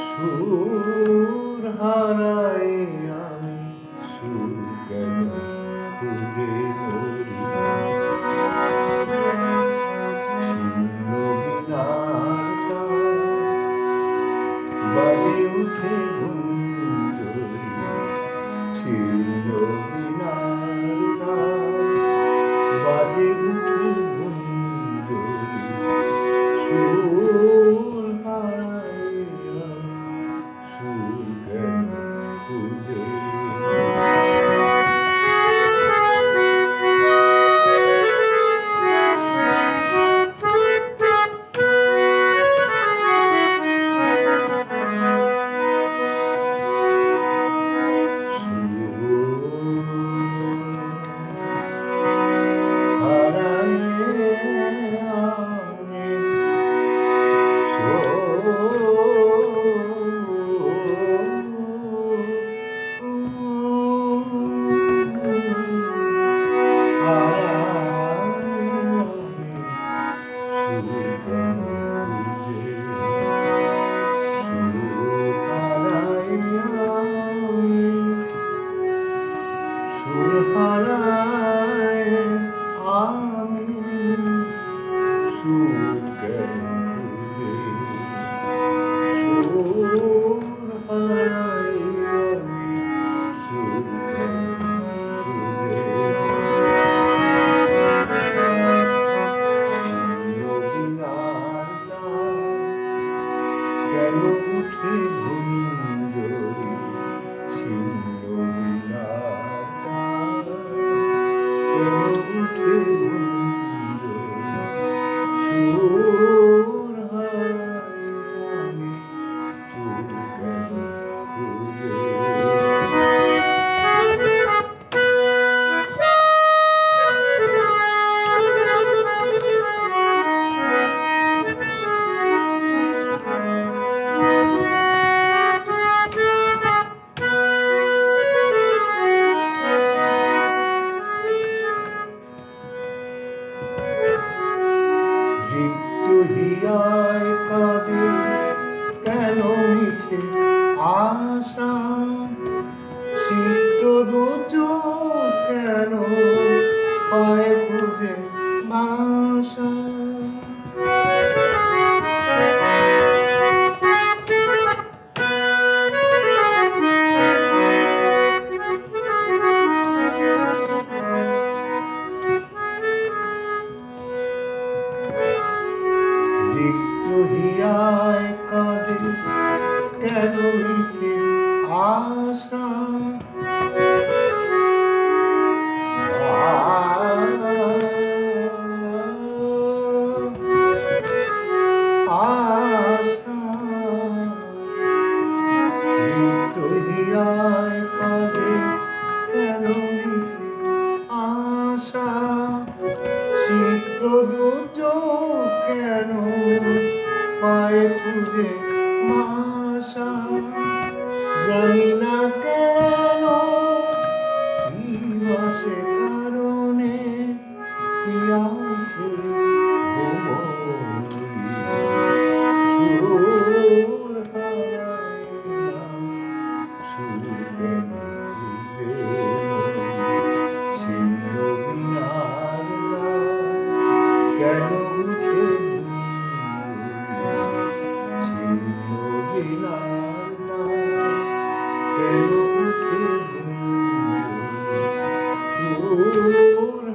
সুর হারাই আমি সুর কেন খুঁজে মরি ছিন্ন বিনার বাজে উঠে গুঞ্জরি ছিন্ন বিনার বাজে উঠে গুঞ্জরি সুর হারাই আমি সুর কেন খুঁজে কেন উঠে গুঞ্জরি ছিন্ন বিনার কেন উঠে গুঞ্জরি সুর হারাই আমি সুর কেন খুঁজে হিয়ায় কাঁদে কেন মিছে আশা সিক্ত দুচোখ কেন পায় খুঁজে ভাষা হিয়ায় কাঁদে কেন মিছে আশা হিয়ায় কাঁদে কেন মিছে আশা সিক্ত দুচোখ কেন পায়ে খুঁজে ভাষা জানি না কেন কি বাসে কারণে কি আঁখে সুর হারাই আমি সুর কেন যে ছিন্ন বিনার কেন উঠে ছিন্ন বিনার কেন উঠে সুর